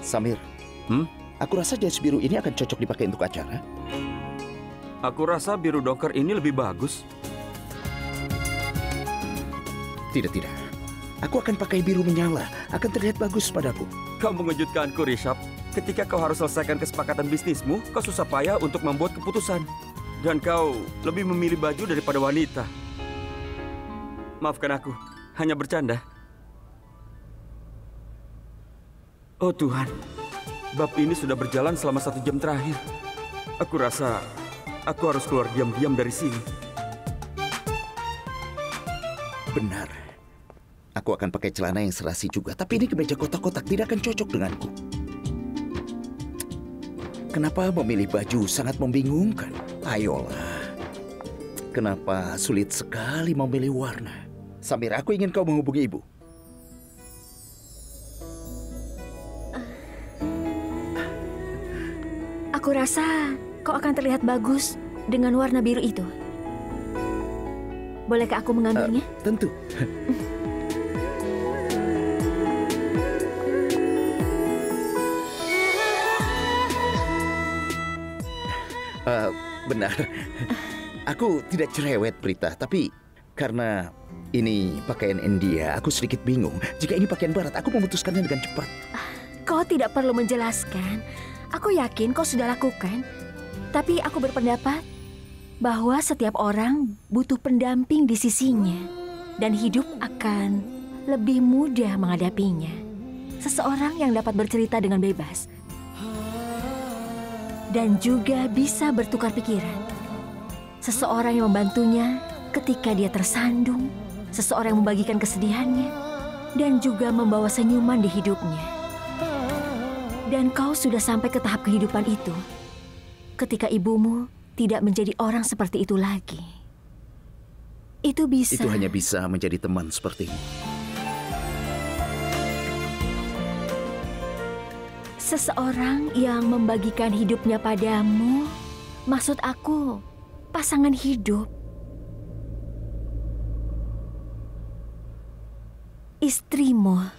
Samir, aku rasa jas biru ini akan cocok dipakai untuk acara. Aku rasa biru doker ini lebih bagus. Tidak. Aku akan pakai biru menyala. Akan terlihat bagus padaku. Kau mengejutkanku, Rishabh. Ketika kau harus selesaikan kesepakatan bisnismu, kau susah payah untuk membuat keputusan. Dan kau lebih memilih baju daripada wanita. Maafkan aku, hanya bercanda. Oh Tuhan, bab ini sudah berjalan selama 1 jam terakhir. Aku rasa aku harus keluar diam-diam dari sini. Benar. Aku akan pakai celana yang serasi juga. Tapi ini kemeja kotak-kotak tidak akan cocok denganku. Kenapa memilih baju sangat membingungkan? Ayolah. Kenapa sulit sekali memilih warna? Samir, aku ingin kau menghubungi ibu. Aku rasa kau akan terlihat bagus dengan warna biru itu. Bolehkah aku mengambilnya? Tentu. Benar. Aku tidak cerewet, Prita. Tapi karena ini pakaian India, aku sedikit bingung. Jika ini pakaian Barat, aku memutuskannya dengan cepat. Kau tidak perlu menjelaskan. Aku yakin kau sudah lakukan. Tapi aku berpendapat bahwa setiap orang butuh pendamping di sisinya. Dan hidup akan lebih mudah menghadapinya. Seseorang yang dapat bercerita dengan bebas. Dan juga bisa bertukar pikiran. Seseorang yang membantunya ketika dia tersandung. Seseorang yang membagikan kesedihannya. Dan juga membawa senyuman di hidupnya. Dan kau sudah sampai ke tahap kehidupan itu. Ketika ibumu tidak menjadi orang seperti itu lagi. Itu bisa. Itu hanya bisa menjadi teman sepertimu. Seseorang yang membagikan hidupnya padamu, maksud aku, pasangan hidup. Istrimu.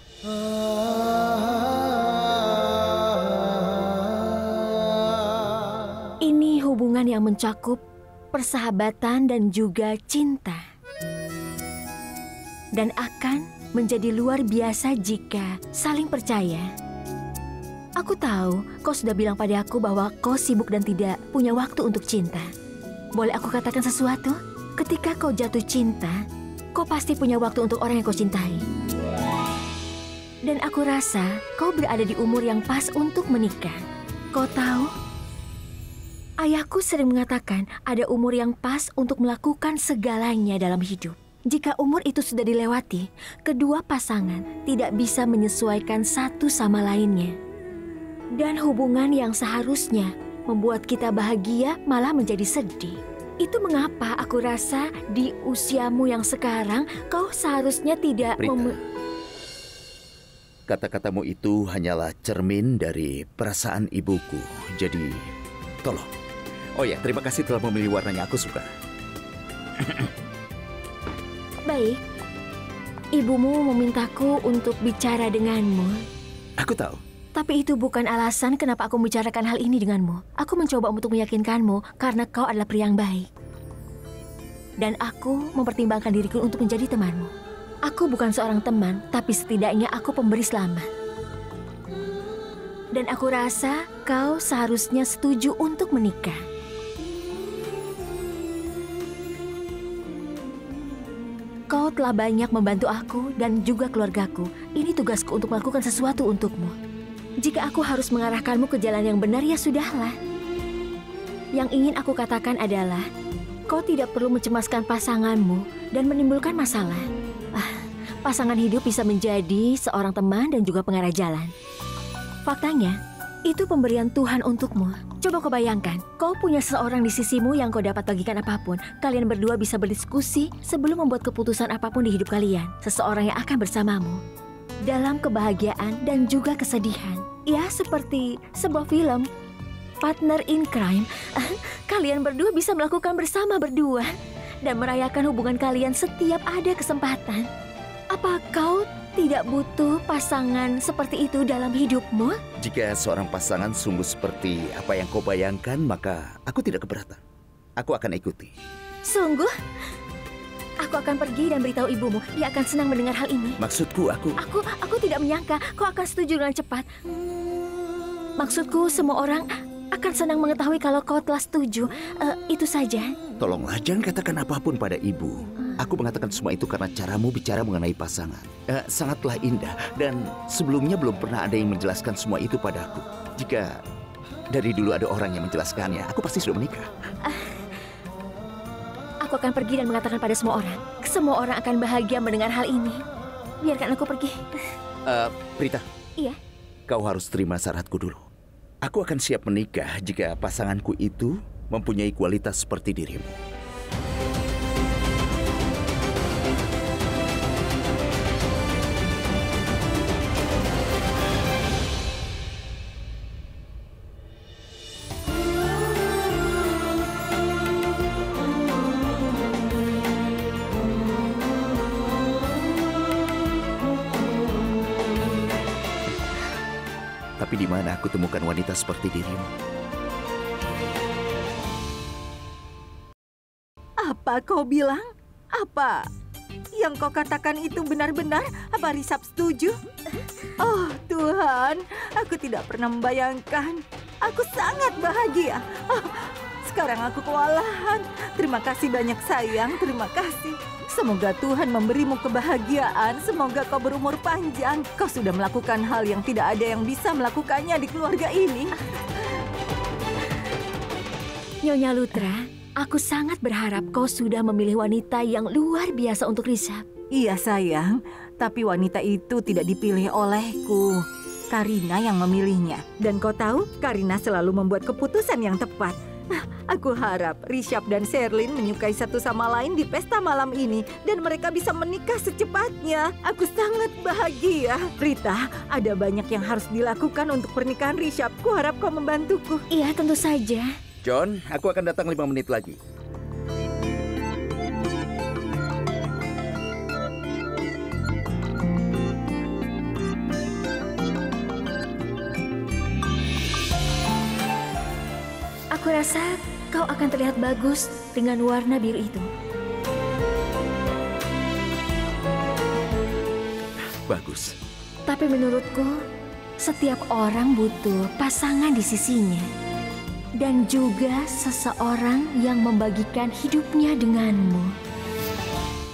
Ini hubungan yang mencakup persahabatan dan juga cinta. Dan akan menjadi luar biasa jika saling percaya. Aku tahu kau sudah bilang pada aku bahwa kau sibuk dan tidak punya waktu untuk cinta. Boleh aku katakan sesuatu? Ketika kau jatuh cinta, kau pasti punya waktu untuk orang yang kau cintai. Dan aku rasa kau berada di umur yang pas untuk menikah. Kau tahu? Ayahku sering mengatakan ada umur yang pas untuk melakukan segalanya dalam hidup. Jika umur itu sudah dilewati, kedua pasangan tidak bisa menyesuaikan satu sama lainnya. Dan hubungan yang seharusnya membuat kita bahagia malah menjadi sedih. Itu mengapa aku rasa di usiamu yang sekarang kau seharusnya tidak Kata-katamu itu hanyalah cermin dari perasaan ibuku. Jadi, tolong. Oh ya, terima kasih telah memilih warnanya. Aku suka. Baik. Ibumu memintaku untuk bicara denganmu. Aku tahu. Tapi itu bukan alasan kenapa aku membicarakan hal ini denganmu. Aku mencoba untuk meyakinkanmu karena kau adalah pria yang baik. Dan aku mempertimbangkan diriku untuk menjadi temanmu. Aku bukan seorang teman, tapi setidaknya aku pemberi selamat. Dan aku rasa kau seharusnya setuju untuk menikah. Kau telah banyak membantu aku dan juga keluargaku. Ini tugasku untuk melakukan sesuatu untukmu. Jika aku harus mengarahkanmu ke jalan yang benar, ya sudahlah. Yang ingin aku katakan adalah, kau tidak perlu mencemaskan pasanganmu dan menimbulkan masalah. Pasangan hidup bisa menjadi seorang teman dan juga pengarah jalan. Faktanya, itu pemberian Tuhan untukmu. Coba kau bayangkan, kau punya seseorang di sisimu yang kau dapat bagikan apapun. Kalian berdua bisa berdiskusi sebelum membuat keputusan apapun di hidup kalian. Seseorang yang akan bersamamu dalam kebahagiaan dan juga kesedihan. Ya, seperti sebuah film, Partner in Crime. Kalian berdua bisa melakukan bersama berdua dan merayakan hubungan kalian setiap ada kesempatan. Apa kau tidak butuh pasangan seperti itu dalam hidupmu? Jika seorang pasangan sungguh seperti apa yang kau bayangkan, maka aku tidak keberatan. Aku akan ikuti. Sungguh? Aku akan pergi dan beritahu ibumu. Dia akan senang mendengar hal ini. Maksudku, Aku tidak menyangka kau akan setuju dengan cepat. Maksudku, semua orang akan senang mengetahui kalau kau telah setuju. Itu saja. Tolonglah jangan katakan apapun pada ibu. Aku mengatakan semua itu karena caramu bicara mengenai pasangan. Sangatlah indah dan sebelumnya belum pernah ada yang menjelaskan semua itu padaku. Jika dari dulu ada orang yang menjelaskannya, aku pasti sudah menikah. Aku akan pergi dan mengatakan pada semua orang. Semua orang akan bahagia mendengar hal ini. Biarkan aku pergi. Prita. Iya. Kau harus terima syaratku dulu. Aku akan siap menikah jika pasanganku itu mempunyai kualitas seperti dirimu. Tapi di mana aku temukan wanita seperti dirimu? Apa kau bilang? Apa yang kau katakan itu benar-benar? Apa Rishabh setuju? Oh Tuhan, aku tidak pernah membayangkan. Aku sangat bahagia. Sekarang aku kewalahan. Terima kasih banyak sayang, terima kasih. Semoga Tuhan memberimu kebahagiaan. Semoga kau berumur panjang. Kau sudah melakukan hal yang tidak ada yang bisa melakukannya di keluarga ini. Nyonya Lutra, aku sangat berharap kau sudah memilih wanita yang luar biasa untuk Rishabh. Iya sayang, tapi wanita itu tidak dipilih olehku. Karina yang memilihnya. Dan kau tahu, Karina selalu membuat keputusan yang tepat. Aku harap Rishabh dan Sherlyn menyukai satu sama lain di pesta malam ini dan mereka bisa menikah secepatnya. Aku sangat bahagia. Rita, ada banyak yang harus dilakukan untuk pernikahan Rishabh. Kuharap kau membantuku. Iya, tentu saja. John, aku akan datang 5 menit lagi. Aku rasa kau akan terlihat bagus dengan warna biru itu. Bagus. Tapi menurutku, setiap orang butuh pasangan di sisinya. Dan juga seseorang yang membagikan hidupnya denganmu.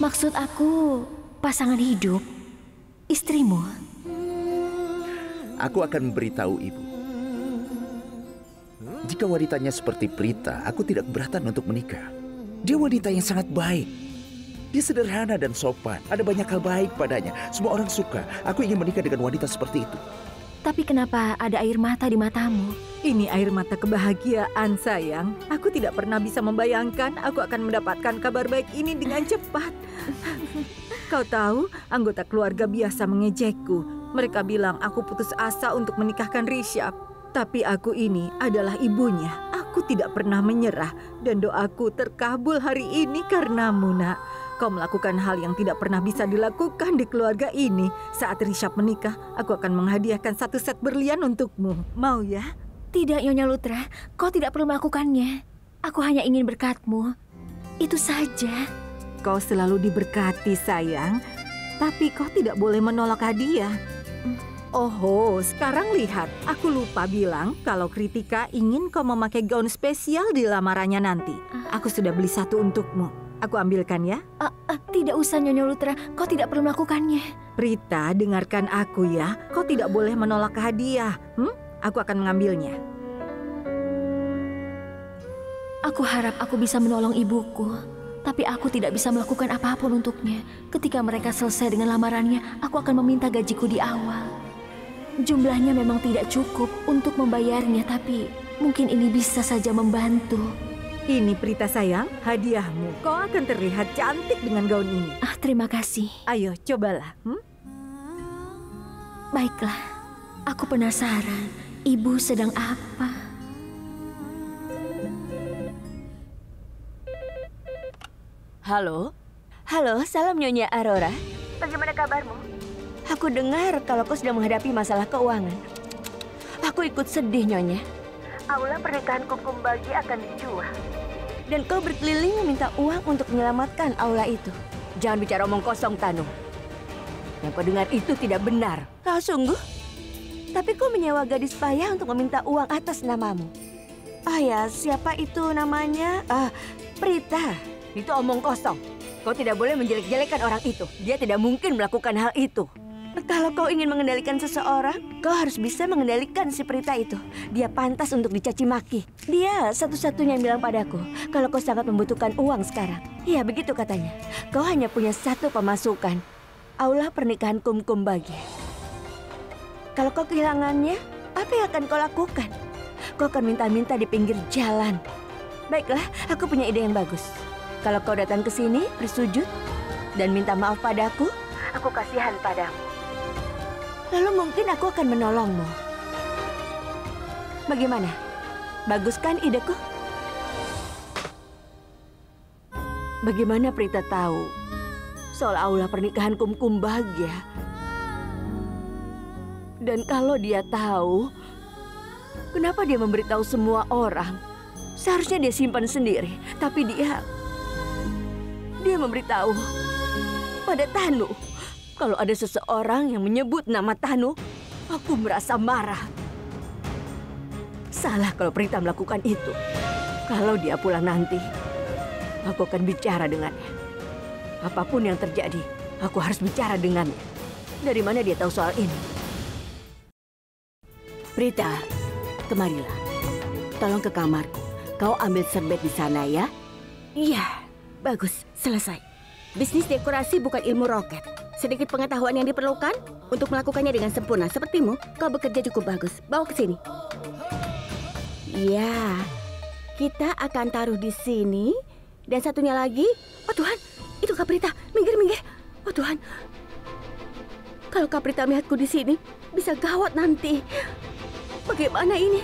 Maksud aku, pasangan hidup, istrimu. Aku akan memberitahu ibu. Jika wanitanya seperti Prita, aku tidak keberatan untuk menikah. Dia wanita yang sangat baik. Dia sederhana dan sopan. Ada banyak hal baik padanya. Semua orang suka. Aku ingin menikah dengan wanita seperti itu. Tapi kenapa ada air mata di matamu? Ini air mata kebahagiaan, sayang. Aku tidak pernah bisa membayangkan aku akan mendapatkan kabar baik ini dengan cepat. Kau tahu, anggota keluarga biasa mengejekku. Mereka bilang aku putus asa untuk menikahkan Rishabh. Tapi aku ini adalah ibunya. Aku tidak pernah menyerah. Dan doaku terkabul hari ini karenamu, nak. Kau melakukan hal yang tidak pernah bisa dilakukan di keluarga ini. Saat Rishabh menikah, aku akan menghadiahkan 1 set berlian untukmu. Mau ya? Tidak, Nyonya Lutra. Kau tidak perlu melakukannya. Aku hanya ingin berkatmu. Itu saja. Kau selalu diberkati, sayang. Tapi kau tidak boleh menolak hadiah. Oh, sekarang lihat. Aku lupa bilang kalau Kritika ingin kau memakai gaun spesial di lamarannya nanti. Aku sudah beli 1 untukmu. Aku ambilkan ya. Tidak usah, Nyonya Lutra. Kau tidak perlu melakukannya. Prita, dengarkan aku ya. Kau tidak boleh menolak hadiah. Aku akan mengambilnya. Aku harap aku bisa menolong ibuku. Tapi aku tidak bisa melakukan apapun untuknya. Ketika mereka selesai dengan lamarannya, aku akan meminta gajiku di awal. Jumlahnya memang tidak cukup untuk membayarnya, tapi mungkin ini bisa saja membantu. Ini Prita sayang, hadiahmu. Kau akan terlihat cantik dengan gaun ini. Terima kasih. Ayo, cobalah. Baiklah, aku penasaran. Ibu sedang apa? Halo? Halo, salam Nyonya Aurora. bagaimana kabarmu? Aku dengar kalau kau sedang menghadapi masalah keuangan. Aku ikut sedih, Nyonya. Aula pernikahan Kumbagi akan dijual. Dan kau berkeliling meminta uang untuk menyelamatkan aula itu. Jangan bicara omong kosong, Tanu. Yang kau dengar itu tidak benar. Kau sungguh? Tapi kau menyewa gadis payah untuk meminta uang atas namamu. Ah ya, siapa itu namanya? Prita. Itu omong kosong. Kau tidak boleh menjelek-jelekan orang itu. Dia tidak mungkin melakukan hal itu. Kalau kau ingin mengendalikan seseorang, kau harus bisa mengendalikan si Prita itu. Dia pantas untuk dicaci maki. Dia satu-satunya yang bilang padaku kalau kau sangat membutuhkan uang sekarang. Ya, begitu katanya. Kau hanya punya satu pemasukan. Aula pernikahan Kumbagi. Kalau kau kehilangannya, apa yang akan kau lakukan? Kau akan minta-minta di pinggir jalan. Baiklah, aku punya ide yang bagus. Kalau kau datang ke sini, bersujud, dan minta maaf padaku, aku kasihan padamu. Lalu mungkin aku akan menolongmu. Bagaimana? Bagus kan ideku? Bagaimana Prita tahu soal aula pernikahan Kumbagi? Dan kalau dia tahu, kenapa dia memberitahu semua orang? Seharusnya dia simpan sendiri, tapi dia memberitahu pada Tanu. Kalau ada seseorang yang menyebut nama Tanu, aku merasa marah. Salah kalau Prita melakukan itu. Kalau dia pulang nanti, aku akan bicara dengannya. Apapun yang terjadi, aku harus bicara dengannya. Dari mana dia tahu soal ini? Prita, kemarilah. Tolong ke kamarku. Kau ambil serbet di sana ya. Iya, bagus. Selesai. Bisnis dekorasi bukan ilmu roket. Sedikit pengetahuan yang diperlukan untuk melakukannya dengan sempurna. Sepertimu, kau bekerja cukup bagus. Bawa ke sini. Ya, kita akan taruh di sini. Dan satunya lagi. Oh Tuhan, itu Kaprita. Minggir, minggir. Oh Tuhan. Kalau Kaprita melihatku di sini, bisa gawat nanti. Bagaimana ini?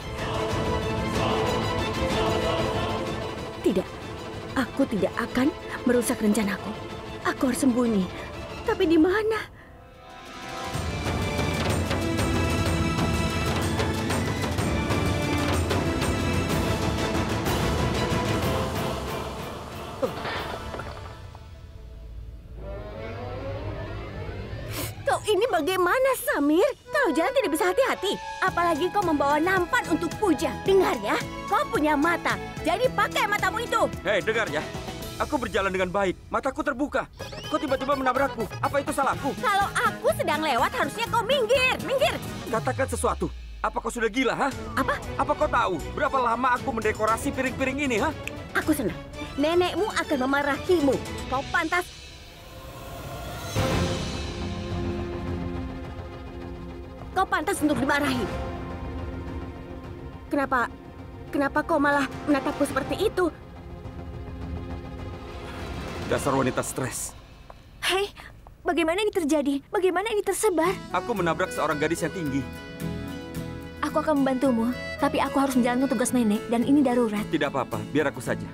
Tidak, aku tidak akan merusak rencanaku. Aku harus sembunyi. Tapi di mana? Kau ini bagaimana, Samir? Kalau jalan tidak bisa hati-hati. Apalagi kau membawa nampan untuk puja. Dengar ya, kau punya mata. Jadi pakai matamu itu. Hei, dengar ya. Aku berjalan dengan baik. Mataku terbuka. Kau tiba-tiba menabrakku. Apa itu salahku? Kalau aku sedang lewat, harusnya kau minggir. Minggir. Katakan sesuatu. Apa kau sudah gila, ha? Apa? Apa kau tahu berapa lama aku mendekorasi piring-piring ini, ha? Aku senang. Nenekmu akan memarahimu. Kau pantas. Kau pantas untuk dimarahi. Kenapa kau malah menatapku seperti itu? Dasar wanita stres. Hei, bagaimana ini terjadi? Bagaimana ini tersebar? Aku menabrak seorang gadis yang tinggi. Aku akan membantumu, tapi aku harus menjalankan tugas nenek dan ini darurat. Tidak apa-apa, biar aku saja.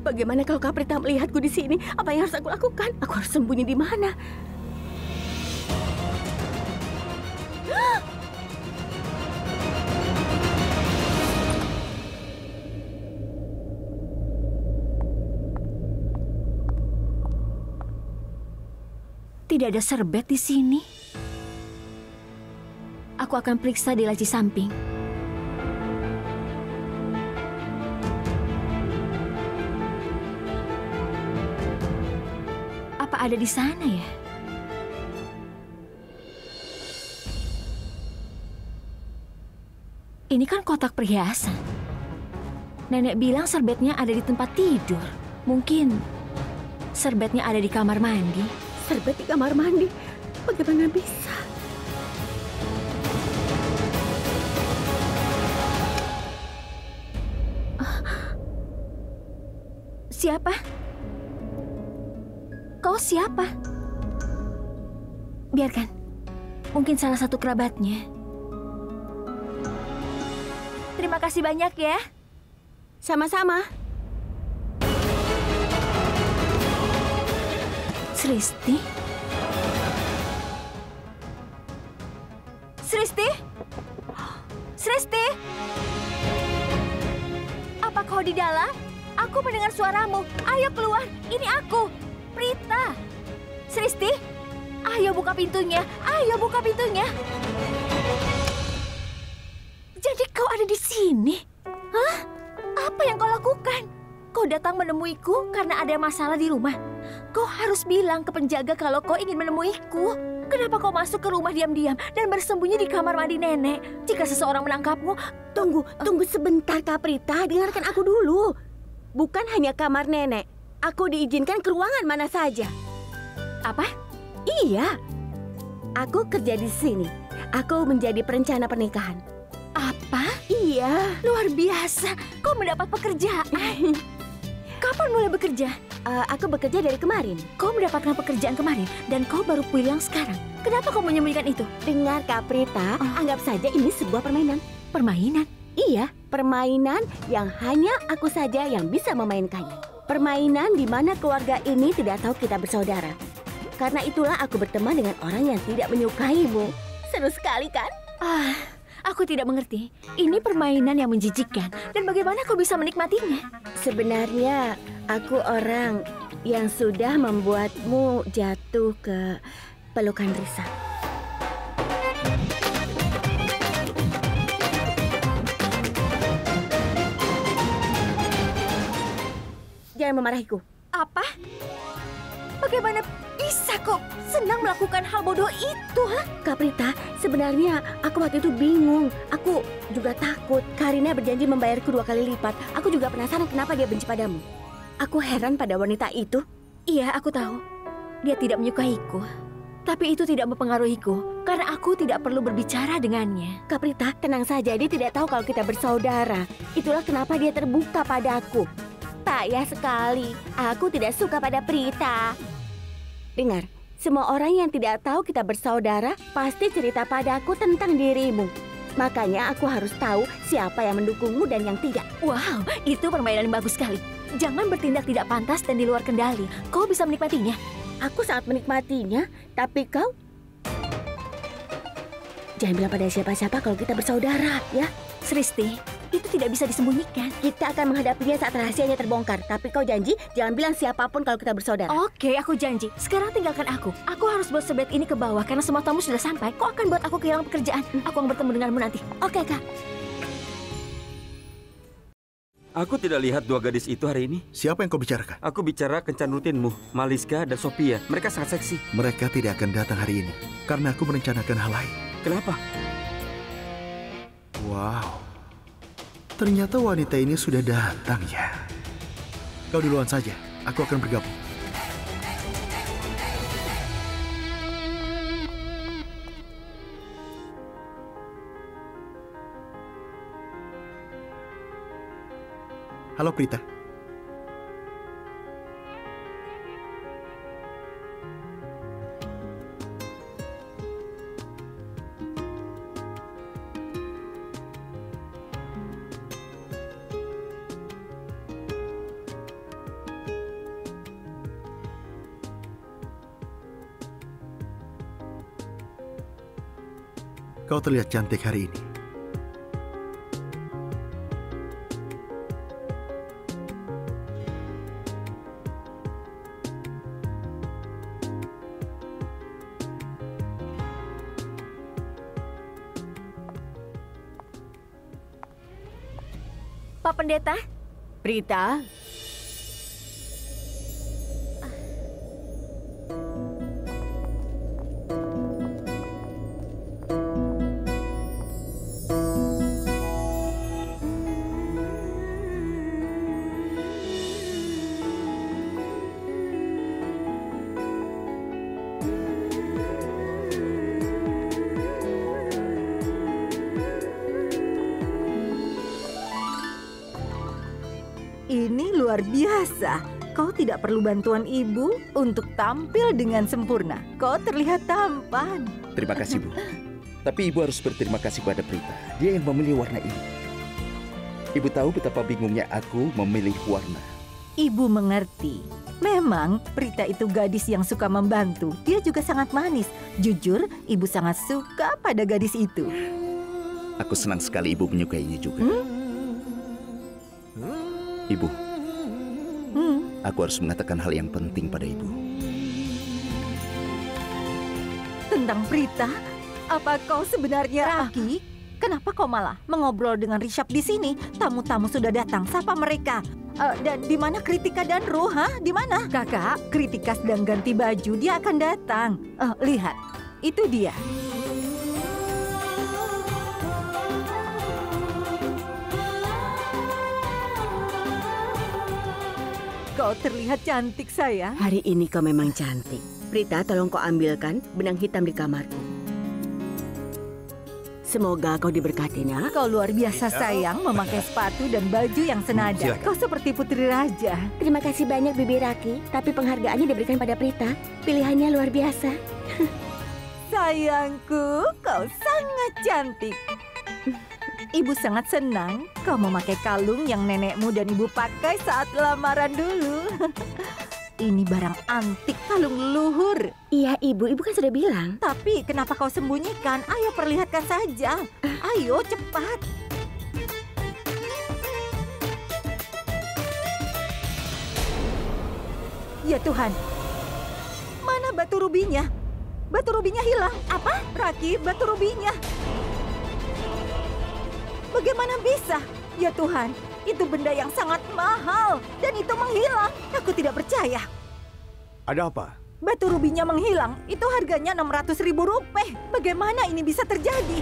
Bagaimana kalau Kaprita melihatku di sini? Apa yang harus aku lakukan? Aku harus sembunyi di mana? Tidak ada serbet di sini. Aku akan periksa di laci samping. Apa ada di sana ya? Ini kan kotak perhiasan. Nenek bilang serbetnya ada di tempat tidur. Mungkin serbetnya ada di kamar mandi. Serbet di kamar mandi? Bagaimana bisa? Siapa? Kau siapa? Biarkan. Mungkin salah satu kerabatnya. Terima kasih banyak ya. Sama-sama. Sristi? Sristi? Sristi? Apa kau di dalam? Aku mendengar suaramu. Ayo keluar, ini aku, Prita. Sristi? Ayo buka pintunya, ayo buka pintunya. Jadi kau ada di sini? Hah? Apa yang kau lakukan? Kau datang menemuiku karena ada masalah di rumah. Kau harus bilang ke penjaga kalau kau ingin menemuiku. Kenapa kau masuk ke rumah diam-diam dan bersembunyi di kamar mandi nenek? Jika seseorang menangkapmu... Tunggu sebentar, Kak Prita. Dengarkan aku dulu. Bukan hanya kamar nenek. Aku diizinkan ke ruangan mana saja. Apa? Iya. Aku kerja di sini. Aku menjadi perencana pernikahan. Apa? Iya. Luar biasa. Kau mendapat pekerjaan. Kapan mulai bekerja? Aku bekerja dari kemarin. Kau mendapatkan pekerjaan kemarin dan kau baru pulang sekarang. Kenapa kau menyembunyikan itu? Dengar, Kak Prita. Anggap saja ini sebuah permainan. Permainan? Iya, permainan yang hanya aku saja yang bisa memainkannya. Permainan di mana keluarga ini tidak tahu kita bersaudara. Karena itulah aku berteman dengan orang yang tidak menyukaimu. Seru sekali kan? Aku tidak mengerti. Ini permainan yang menjijikkan. Dan bagaimana kau bisa menikmatinya? Sebenarnya aku orang yang sudah membuatmu jatuh ke pelukan Risa. Jangan memarahiku. Apa? Bagaimana bisa kau senang melakukan hal bodoh itu, ha? Kak Prita, sebenarnya aku waktu itu bingung. Aku juga takut. Karina berjanji membayarku 2 kali lipat. Aku juga penasaran kenapa dia benci padamu. Aku heran pada wanita itu. Iya, aku tahu. Dia tidak menyukaiku. Tapi itu tidak mempengaruhiku, karena aku tidak perlu berbicara dengannya. Kak Prita, tenang saja. Dia tidak tahu kalau kita bersaudara. Itulah kenapa dia terbuka padaku. Payah sekali. Aku tidak suka pada Prita. Dengar, semua orang yang tidak tahu kita bersaudara pasti cerita padaku tentang dirimu. Makanya aku harus tahu siapa yang mendukungmu dan yang tidak. Wow, itu permainan yang bagus sekali. Jangan bertindak tidak pantas dan di luar kendali. Kau bisa menikmatinya. Aku sangat menikmatinya, tapi kau... Jangan bilang pada siapa-siapa kalau kita bersaudara, ya? Sristi, itu tidak bisa disembunyikan. Kita akan menghadapinya saat rahasianya terbongkar. Tapi kau janji jangan bilang siapapun kalau kita bersaudara. Oke, aku janji. Sekarang tinggalkan aku. Aku harus bawa serbet ini ke bawah karena semua tamu sudah sampai. Kau akan buat aku kehilangan pekerjaan. Aku akan bertemu denganmu nanti. Oke, Kak. Aku tidak lihat 2 gadis itu hari ini. Siapa yang kau bicarakan? Aku bicara kencan rutinmu, Maliska dan Sophia. Mereka sangat seksi. Mereka tidak akan datang hari ini karena aku merencanakan hal lain. Kenapa? Wow, ternyata wanita ini sudah datang ya. Kau duluan saja, aku akan bergabung. Halo Prita. Kau terlihat cantik hari ini. Pak Pendeta? Prita, ini luar biasa. Kau tidak perlu bantuan ibu untuk tampil dengan sempurna. Kau terlihat tampan. Terima kasih, Bu. Tapi Ibu harus berterima kasih pada Prita. Dia yang memilih warna ini. Ibu tahu betapa bingungnya aku memilih warna. Ibu mengerti. Memang Memang Prita itu gadis yang suka membantu. Dia juga sangat manis. Jujur, ibu sangat suka pada gadis itu. Aku senang sekali ibu menyukainya juga. Ibu, aku harus mengatakan hal yang penting pada ibu. Tentang Prita? Apa kau sebenarnya Raki? Kenapa kau malah mengobrol dengan Rishabh di sini? Tamu-tamu sudah datang, sapa mereka. Dan di mana Kritika dan Ruh? Di mana? Kakak, Kritika sedang ganti baju, dia akan datang. Lihat, itu dia. Kau terlihat cantik, sayang. Hari ini kau memang cantik. Prita, tolong kau ambilkan benang hitam di kamarku. Semoga kau diberkati, nak. Kau luar biasa, sayang, memakai sepatu dan baju yang senada. Silakan. Kau seperti putri raja. Terima kasih banyak, Bibi Raki. Tapi penghargaannya diberikan pada Prita. Pilihannya luar biasa. Sayangku, kau sangat cantik. Ibu sangat senang kau memakai kalung yang nenekmu dan ibu pakai saat lamaran dulu. Ini barang antik, kalung leluhur. Iya, Ibu kan sudah bilang. Tapi kenapa kau sembunyikan? Ayo perlihatkan saja. Ayo cepat. Ya Tuhan, mana batu rubinya? Batu rubinya hilang. Apa? Raki, batu rubinya. Bagaimana bisa? Ya Tuhan, itu benda yang sangat mahal dan itu menghilang. Aku tidak percaya. Ada apa? Batu rubinya menghilang. Itu harganya 600.000 rupiah. Bagaimana ini bisa terjadi?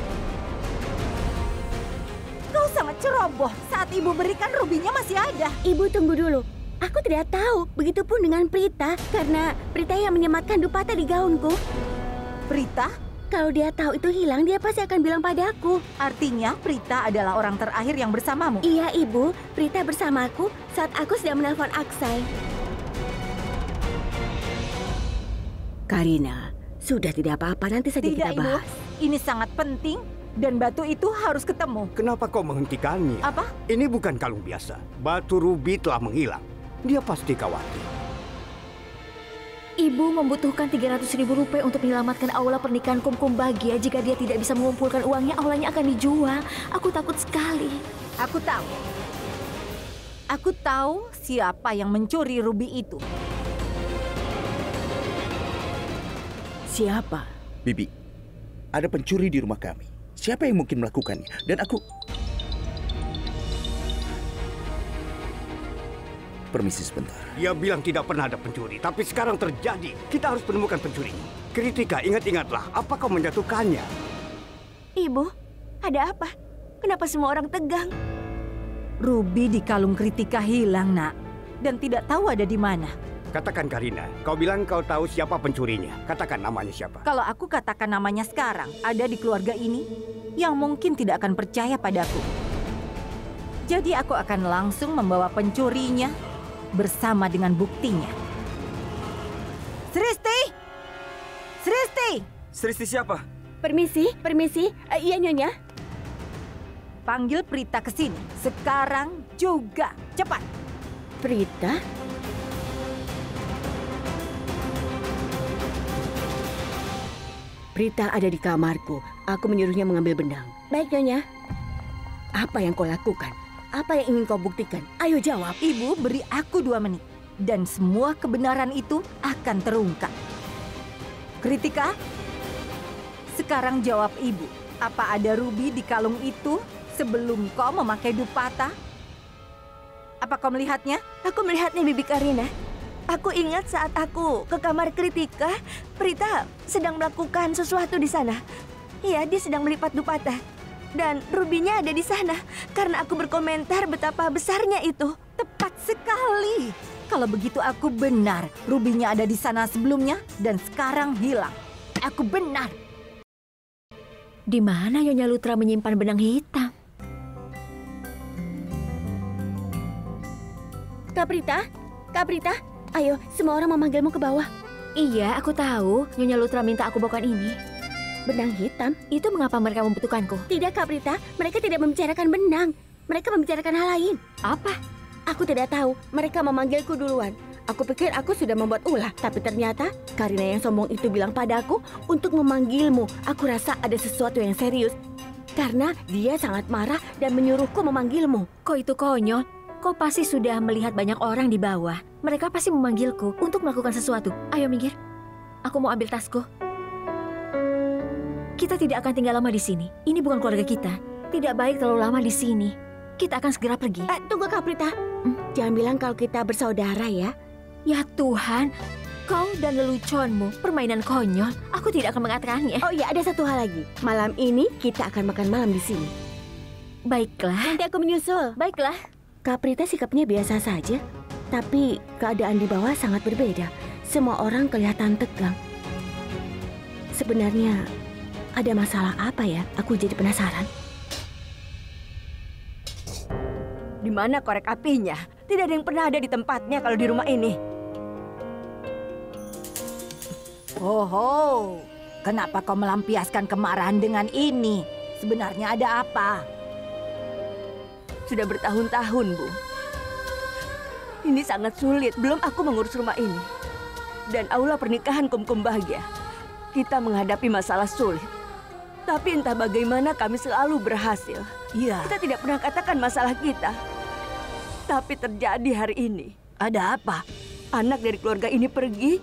Kau sangat ceroboh. Saat ibu berikan rubinya masih ada. Ibu tunggu dulu. Aku tidak tahu. Begitupun dengan Prita. Karena Prita yang menyematkan dupata di gaunku. Prita? Kalau dia tahu itu hilang, dia pasti akan bilang padaku. Artinya Prita adalah orang terakhir yang bersamamu? Iya, Ibu. Prita bersamaku saat aku sedang menelpon Aksai. Karina, sudah tidak apa-apa. Nanti saja kita Tidak, Ibu. bahas. Ini sangat penting dan batu itu harus ketemu. Kenapa kau menghentikannya? Apa? Ini bukan kalung biasa. Batu rubi telah menghilang. Dia pasti khawatir. Ibu membutuhkan 300.000 rupiah untuk menyelamatkan aula pernikahan Kumkum Bahagia. Jika dia tidak bisa mengumpulkan uangnya, aulanya akan dijual. Aku takut sekali. Aku tahu. Aku tahu siapa yang mencuri rubi itu. Siapa? Bibi, ada pencuri di rumah kami. Siapa yang mungkin melakukannya? Dan aku... Permisi sebentar. Dia bilang tidak pernah ada pencuri, tapi sekarang terjadi. Kita harus menemukan pencurinya. Kritika, ingat-ingatlah, apa kau menjatuhkannya? Ibu, ada apa? Kenapa semua orang tegang? Rubi di kalung Kritika hilang, Nak. Dan tidak tahu ada di mana. Katakan Karina, kau bilang kau tahu siapa pencurinya. Katakan namanya siapa. Kalau aku katakan namanya sekarang, ada di keluarga ini yang mungkin tidak akan percaya padaku. Jadi aku akan langsung membawa pencurinya bersama dengan buktinya. Sristi! Sristi! Sristi siapa? Permisi. Iya, Nyonya. Panggil Prita ke sini. Sekarang juga. Cepat. Prita? Prita ada di kamarku. Aku menyuruhnya mengambil benang. Baik, Nyonya. Apa yang kau lakukan? Apa yang ingin kau buktikan? Ayo jawab. Ibu beri aku 2 menit. Dan semua kebenaran itu akan terungkap. Kritika, sekarang jawab ibu. Apa ada rubi di kalung itu sebelum kau memakai dupata? Apa kau melihatnya? Aku melihatnya, Bibi Karina. Aku ingat saat aku ke kamar Kritika, Prita sedang melakukan sesuatu di sana. Iya, dia sedang melipat dupata. Dan rubinya ada di sana karena aku berkomentar betapa besarnya itu. Tepat sekali. Kalau begitu aku benar. Rubinya ada di sana sebelumnya dan sekarang hilang. Aku benar. Di mana Nyonya Lutra menyimpan benang hitam? Kak Prita, ayo semua orang memanggilmu ke bawah. Iya, aku tahu. Nyonya Lutra minta aku bawakan ini. Benang hitam? Itu mengapa mereka membutuhkanku? Tidak, Kak Prita. Mereka tidak membicarakan benang. Mereka membicarakan hal lain. Apa? Aku tidak tahu. Mereka memanggilku duluan. Aku pikir aku sudah membuat ulah, tapi ternyata Karina yang sombong itu bilang padaku untuk memanggilmu. Aku rasa ada sesuatu yang serius karena dia sangat marah dan menyuruhku memanggilmu. Kau itu konyol. Kau pasti sudah melihat banyak orang di bawah. Mereka pasti memanggilku untuk melakukan sesuatu. Ayo minggir. Aku mau ambil tasku. Kita tidak akan tinggal lama di sini. Ini bukan keluarga kita. Tidak baik terlalu lama di sini. Kita akan segera pergi. Tunggu Kak Prita. Jangan bilang kalau kita bersaudara ya. Ya Tuhan, kau dan leluconmu, permainan konyol. Aku tidak akan mengatakannya. Oh iya, ada satu hal lagi. Malam ini kita akan makan malam di sini. Baiklah. Nanti aku menyusul. Baiklah. Kak Prita sikapnya biasa saja, tapi keadaan di bawah sangat berbeda. Semua orang kelihatan tegang. Sebenarnya ada masalah apa ya? Aku jadi penasaran. Di mana korek apinya? Tidak ada yang pernah ada di tempatnya kalau di rumah ini. Oh, kenapa kau melampiaskan kemarahan dengan ini? Sebenarnya ada apa? Sudah bertahun-tahun, Bu. Ini sangat sulit. Belum aku mengurus rumah ini. Dan aula pernikahan Kumkum Bahagia. Kita menghadapi masalah sulit. Tapi entah bagaimana kami selalu berhasil. Iya. Kita tidak pernah katakan masalah kita. Tapi terjadi hari ini. Ada apa? Anak dari keluarga ini pergi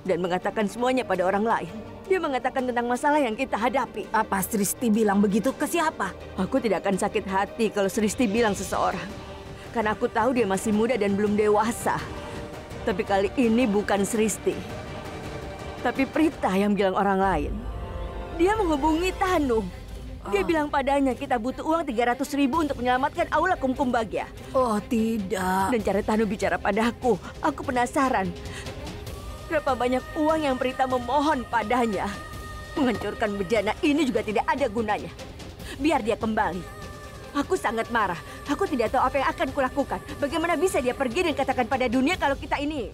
dan mengatakan semuanya pada orang lain. Dia mengatakan tentang masalah yang kita hadapi. Apa Sristi bilang begitu ke siapa? Aku tidak akan sakit hati kalau Sristi bilang seseorang. Karena aku tahu dia masih muda dan belum dewasa. Tapi kali ini bukan Sristi. Tapi Prita yang bilang orang lain. Dia menghubungi Tanu. Dia bilang padanya kita butuh uang 300.000 untuk menyelamatkan aula Kumkum Bahagia. Oh tidak. Dan cara Tanu bicara padaku, aku penasaran. Berapa banyak uang yang Prita memohon padanya. Menghancurkan bejana ini juga tidak ada gunanya. Biar dia kembali. Aku sangat marah. Aku tidak tahu apa yang akan kulakukan. Bagaimana bisa dia pergi dan katakan pada dunia kalau kita ini.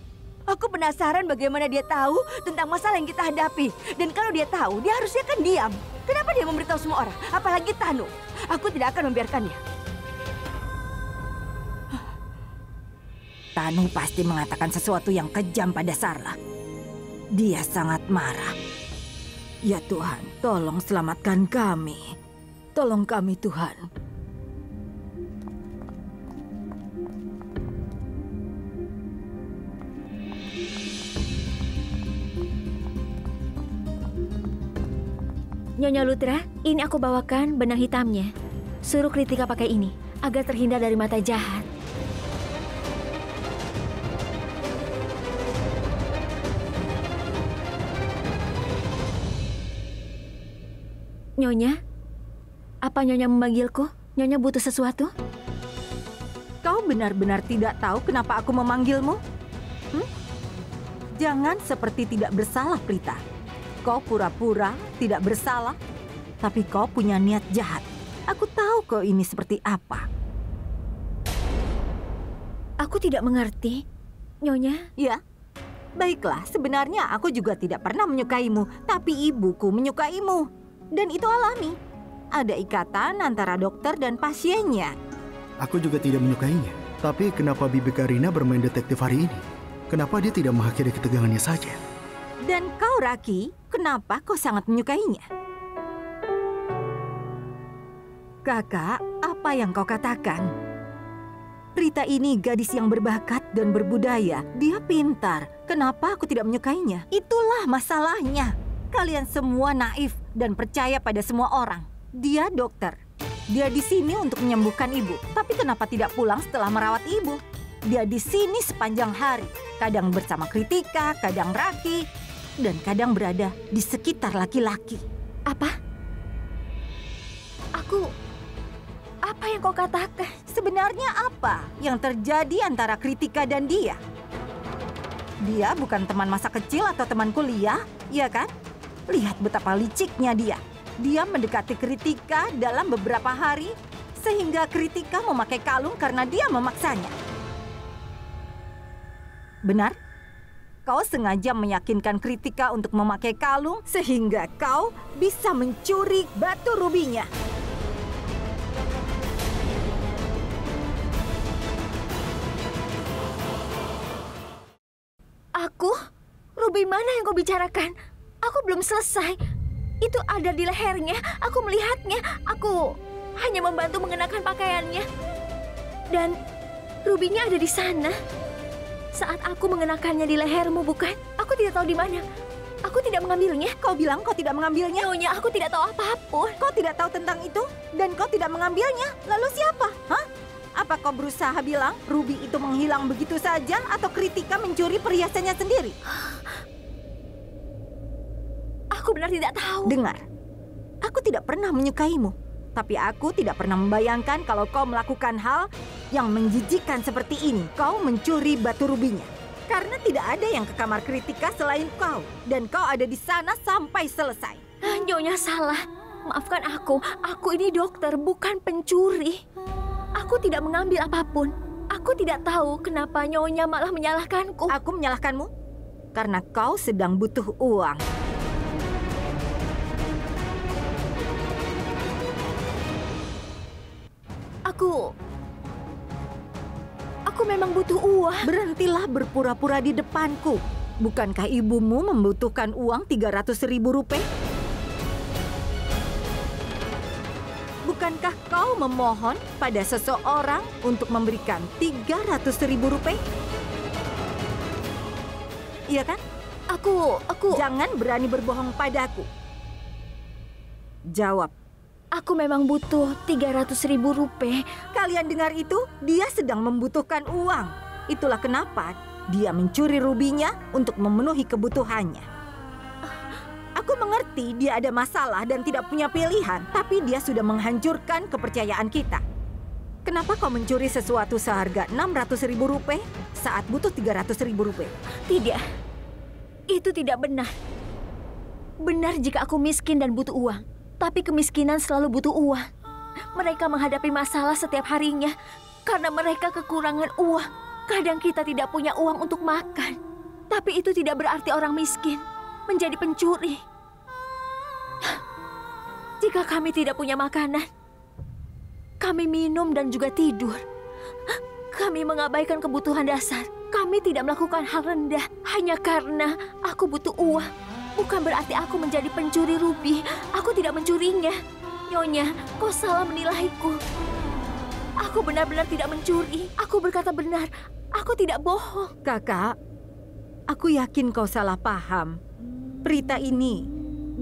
Aku penasaran bagaimana dia tahu tentang masalah yang kita hadapi. Dan kalau dia tahu, dia harusnya kan diam. Kenapa dia memberitahu semua orang? Apalagi Tanu. Aku tidak akan membiarkannya. Tanu pasti mengatakan sesuatu yang kejam pada Sarla. Dia sangat marah. Ya Tuhan, tolong selamatkan kami. Tolong kami Tuhan. Nyonya Lutra, ini aku bawakan benang hitamnya. Suruh Kritika pakai ini, agar terhindar dari mata jahat. Nyonya, apa Nyonya memanggilku? Nyonya butuh sesuatu? Kau benar-benar tidak tahu kenapa aku memanggilmu? Jangan seperti tidak bersalah, Prita. Kau pura-pura tidak bersalah, tapi kau punya niat jahat. Aku tahu kau ini seperti apa. Aku tidak mengerti, Nyonya. Ya, baiklah. Sebenarnya aku juga tidak pernah menyukaimu, tapi ibuku menyukaimu. Dan itu alami. Ada ikatan antara dokter dan pasiennya. Aku juga tidak menyukainya. Tapi kenapa Bibi Karina bermain detektif hari ini? Kenapa dia tidak mengakhiri ketegangannya saja? Dan kau, Raki, kenapa kau sangat menyukainya? Kakak, apa yang kau katakan? Rita ini gadis yang berbakat dan berbudaya. Dia pintar. Kenapa aku tidak menyukainya? Itulah masalahnya. Kalian semua naif dan percaya pada semua orang. Dia dokter. Dia di sini untuk menyembuhkan ibu. Tapi kenapa tidak pulang setelah merawat ibu? Dia di sini sepanjang hari. Kadang bersama Kritika, kadang Raki, dan kadang berada di sekitar laki-laki. Apa? Apa yang kau katakan? Sebenarnya apa yang terjadi antara Kritika dan dia? Dia bukan teman masa kecil atau teman kuliah, ya kan? Lihat betapa liciknya dia. Dia mendekati Kritika dalam beberapa hari, sehingga Kritika memakai kalung karena dia memaksanya. Benar? Kau sengaja meyakinkan Kritika untuk memakai kalung sehingga kau bisa mencuri batu rubinya. Ruby mana yang kau bicarakan? Aku belum selesai. Itu ada di lehernya. Aku melihatnya. Aku hanya membantu mengenakan pakaiannya. Dan rubinya ada di sana. Saat aku mengenakannya di lehermu, bukan? Aku tidak tahu di mana. Aku tidak mengambilnya. Kau bilang kau tidak mengambilnya? Nyonya, aku tidak tahu apapun. Kau tidak tahu tentang itu? Dan kau tidak mengambilnya? Lalu siapa? Hah? Apa kau berusaha bilang Ruby itu menghilang begitu saja atau Kritika mencuri perhiasannya sendiri? Aku benar tidak tahu. Dengar, aku tidak pernah menyukaimu. Tapi aku tidak pernah membayangkan kalau kau melakukan hal yang menjijikkan seperti ini. Kau mencuri batu rubinya. Karena tidak ada yang ke kamar Kritika selain kau. Dan kau ada di sana sampai selesai. Nyonya salah. Maafkan aku. Aku ini dokter, bukan pencuri. Aku tidak mengambil apapun. Aku tidak tahu kenapa Nyonya malah menyalahkanku. Aku menyalahkanmu? Karena kau sedang butuh uang. Aku memang butuh uang. Berhentilah berpura-pura di depanku. Bukankah ibumu membutuhkan uang 300.000 rupiah? Bukankah kau memohon pada seseorang untuk memberikan 300.000 rupiah? Iya kan? Aku... Jangan berani berbohong padaku. Jawab. Aku memang butuh 300.000 rupiah. Kalian dengar itu? Dia sedang membutuhkan uang. Itulah kenapa dia mencuri rubinya untuk memenuhi kebutuhannya. Aku mengerti dia ada masalah dan tidak punya pilihan, tapi dia sudah menghancurkan kepercayaan kita. Kenapa kau mencuri sesuatu seharga 600.000 rupiah saat butuh 300.000 rupiah? Tidak. Itu tidak benar. Benar jika aku miskin dan butuh uang. Tapi kemiskinan selalu butuh uang. Mereka menghadapi masalah setiap harinya karena mereka kekurangan uang. Kadang kita tidak punya uang untuk makan. Tapi itu tidak berarti orang miskin menjadi pencuri. Jika kami tidak punya makanan, kami minum dan juga tidur. Kami mengabaikan kebutuhan dasar. Kami tidak melakukan hal rendah hanya karena aku butuh uang. Bukan berarti aku menjadi pencuri rubi. Aku tidak mencurinya. Nyonya, kau salah menilaiku. Aku benar-benar tidak mencuri. Aku berkata benar. Aku tidak bohong. Kakak, aku yakin kau salah paham. Prita ini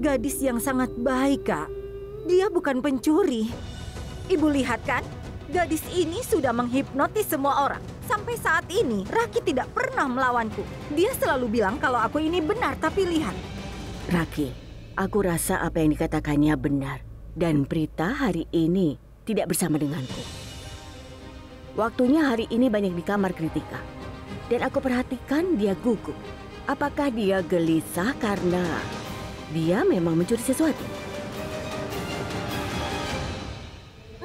gadis yang sangat baik, Kak. Dia bukan pencuri. Ibu lihat kan? Gadis ini sudah menghipnotis semua orang. Sampai saat ini, Raki tidak pernah melawanku. Dia selalu bilang kalau aku ini benar, tapi lihat. Raki, aku rasa apa yang dikatakannya benar. Dan Prita hari ini tidak bersama denganku. Waktunya hari ini banyak di kamar Kritika. Dan aku perhatikan dia gugup. Apakah dia gelisah karena dia memang mencuri sesuatu?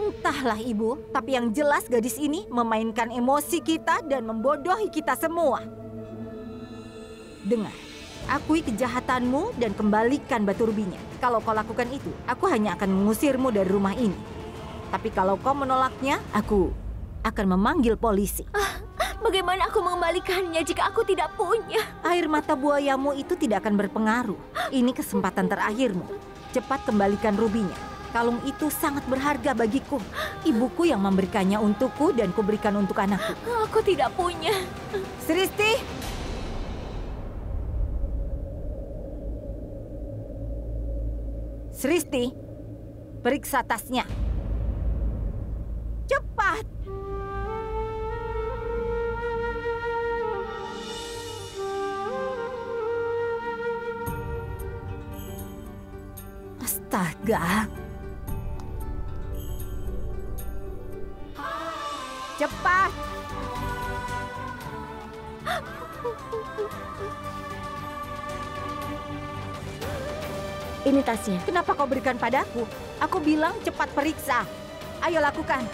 Entahlah ibu, tapi yang jelas gadis ini memainkan emosi kita dan membodohi kita semua. Dengar. Akui kejahatanmu dan kembalikan batu rubinya. Kalau kau lakukan itu, aku hanya akan mengusirmu dari rumah ini. Tapi kalau kau menolaknya, aku akan memanggil polisi. Bagaimana aku mengembalikannya jika aku tidak punya? Air mata buayamu itu tidak akan berpengaruh. Ini kesempatan terakhirmu. Cepat kembalikan rubinya. Kalung itu sangat berharga bagiku. Ibuku yang memberikannya untukku dan kuberikan untuk anakku. Aku tidak punya. Sristi! Sristi, periksa tasnya. Cepat! Astaga! Cepat! Ini tasnya. Kenapa kau berikan padaku? Aku bilang cepat periksa. Ayo lakukan.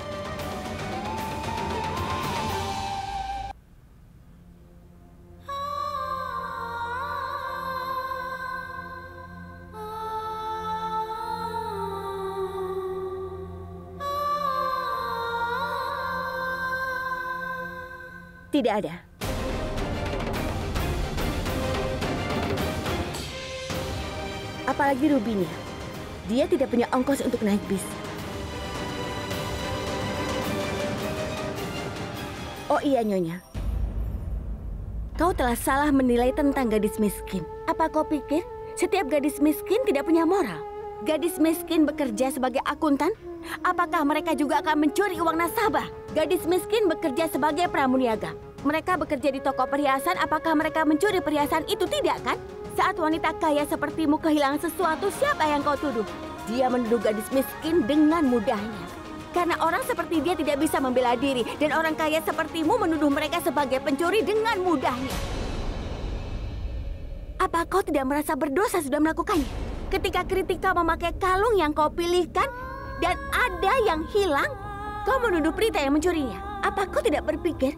Tidak ada. Apalagi Rubinya. Dia tidak punya ongkos untuk naik bis. Oh iya, Nyonya. Kau telah salah menilai tentang gadis miskin. Apa kau pikir setiap gadis miskin tidak punya moral? Gadis miskin bekerja sebagai akuntan? Apakah mereka juga akan mencuri uang nasabah? Gadis miskin bekerja sebagai pramuniaga. Mereka bekerja di toko perhiasan, apakah mereka mencuri perhiasan itu? Tidak kan? Saat wanita kaya sepertimu kehilangan sesuatu, siapa yang kau tuduh? Dia menuduh gadis miskin dengan mudahnya. Karena orang seperti dia tidak bisa membela diri, dan orang kaya sepertimu menuduh mereka sebagai pencuri dengan mudahnya. Apa kau tidak merasa berdosa sudah melakukannya? Ketika Kritika memakai kalung yang kau pilihkan dan ada yang hilang, kau menuduh Prita yang mencurinya. Apa kau tidak berpikir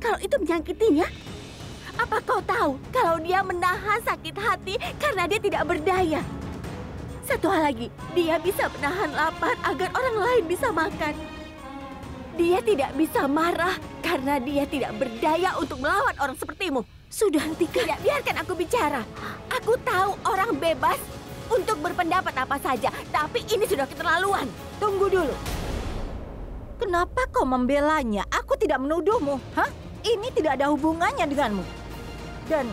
kalau itu menyakitinya? Apa kau tahu kalau dia menahan sakit hati karena dia tidak berdaya? Satu hal lagi, dia bisa menahan lapar agar orang lain bisa makan. Dia tidak bisa marah karena dia tidak berdaya untuk melawan orang sepertimu. Sudah, tidak, biarkan aku bicara. Aku tahu orang bebas untuk berpendapat apa saja, tapi ini sudah keterlaluan. Tunggu dulu. Kenapa kau membelanya? Aku tidak menuduhmu. Hah? Ini tidak ada hubungannya denganmu. Dan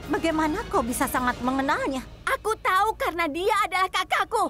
bagaimana kau bisa sangat mengenalnya? Aku tahu karena dia adalah kakakku.